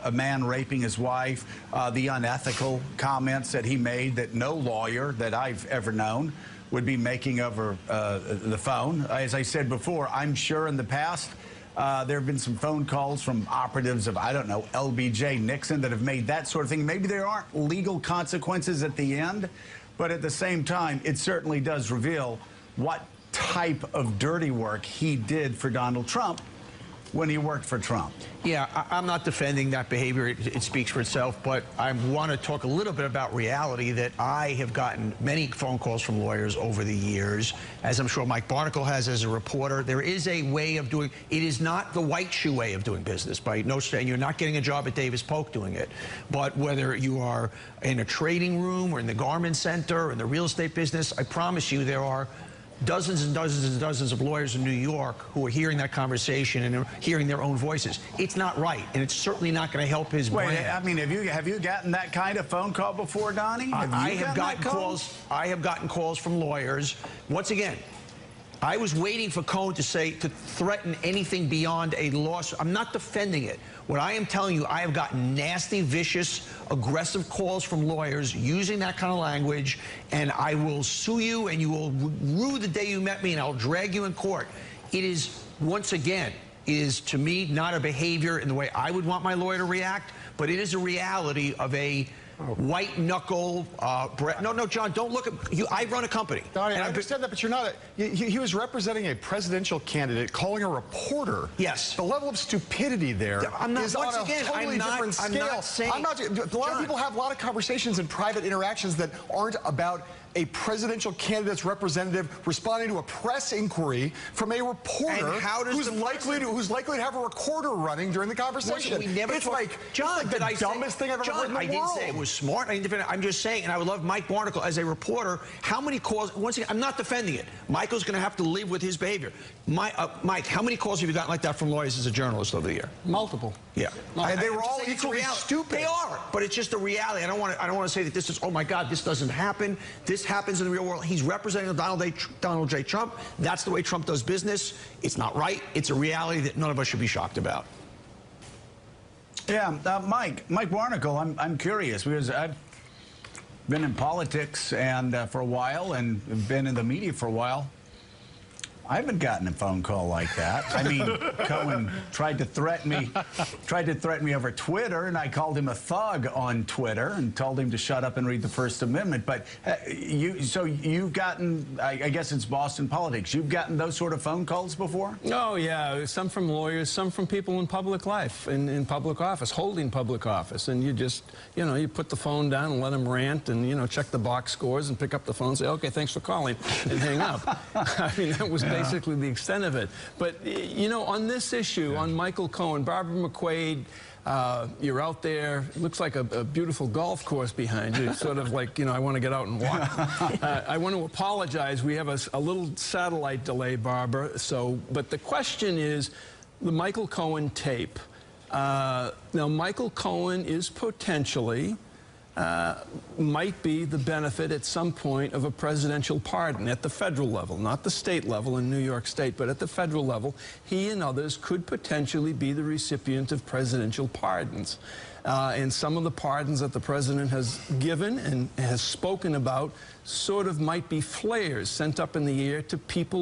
a man raping his wife, the unethical comments that he made that no lawyer that I've ever known would be making over the phone. As I said before, I'm sure in the past there have been some phone calls from operatives of, I don't know, LBJ Nixon that have made that sort of thing. Maybe there aren't legal consequences at the end, but at the same time, it certainly does reveal what type of dirty work he did for Donald Trump when he worked for Trump. Yeah, I'm not defending that behavior. It speaks for itself, but I want to talk a little bit about reality that I have gotten many phone calls from lawyers over the years, as I'm sure Mike Barnicle has as a reporter. There is a way of doing, it is not the white shoe way of doing business, by no stretch, and you're not getting a job at Davis Polk doing it. But whether you are in a trading room or in the garment center or in the real estate business, I promise you there are dozens and dozens and dozens of lawyers in New York who are hearing that conversation and are hearing their own voices. It's not right, and it's certainly not going to help his brand. Wait, I mean, have you gotten that kind of phone call before, Donnie? I have gotten calls. I have gotten calls from lawyers. Once again, I was waiting for Cohen to threaten anything beyond a lawsuit. I'm not defending it. What I am telling you, I have gotten nasty, vicious, aggressive calls from lawyers using that kind of language, and I will sue you, and you will rue the day you met me, and I'll drag you in court. It is, once again, is to me not a behavior in the way I would want my lawyer to react, but it is a reality of a white knuckle. No, John, don't look at you. I run a company. Donnie, I understand that, but you're not. He was representing a presidential candidate, calling a reporter. Yes. The level of stupidity there is on a totally different scale. I'm not saying. A lot of people have a lot of conversations and private interactions that aren't about a presidential candidate's representative responding to a press inquiry from a reporter who's likely to have a recorder running during the conversation. It's like the dumbest thing I've ever heard in the world. I didn't say it was smart. I'm just saying, and I would love Mike Barnicle as a reporter. How many calls? Once again, I'm not defending it. Michael's going to have to live with his behavior. Mike, how many calls have you gotten like that from lawyers as a journalist over the year? Multiple. Yeah. And they were all equally stupid. They are, but it's just a reality. I don't want to say that this is, oh my God, this doesn't happen. This happens in the real world. He's representing Donald J. Trump. That's the way Trump does business. It's not right. It's a reality that none of us should be shocked about. Yeah, Mike Barnicle, I'm curious because I've been in politics and for a while and been in the media for a while. I haven't gotten a phone call like that. I mean, Cohen tried to threaten me over Twitter, and I called him a thug on Twitter and told him to shut up and read the First Amendment. But you've gotten, I guess it's Boston politics, you've gotten those sort of phone calls before? Oh, yeah. Some from lawyers, some from people in public life, in public office, holding public office. And you just, you put the phone down and let them rant and, check the box scores and pick up the phone and say, okay, thanks for calling, and hang up. I mean, that was basically the extent of it. But, on this issue, on Michael Cohen, Barbara McQuade, you're out there. It looks like a beautiful golf course behind you. It's sort of like, I want to get out and walk. I want to apologize. We have a little satellite delay, Barbara. But the question is the Michael Cohen tape. Now, Michael Cohen is potentially might be the benefit at some point of a presidential pardon at the federal level, not the state level in New York State, but at the federal level. He and others could potentially be the recipient of presidential pardons. And some of the pardons that the president has given and has spoken about sort of might be flares sent up in the air to people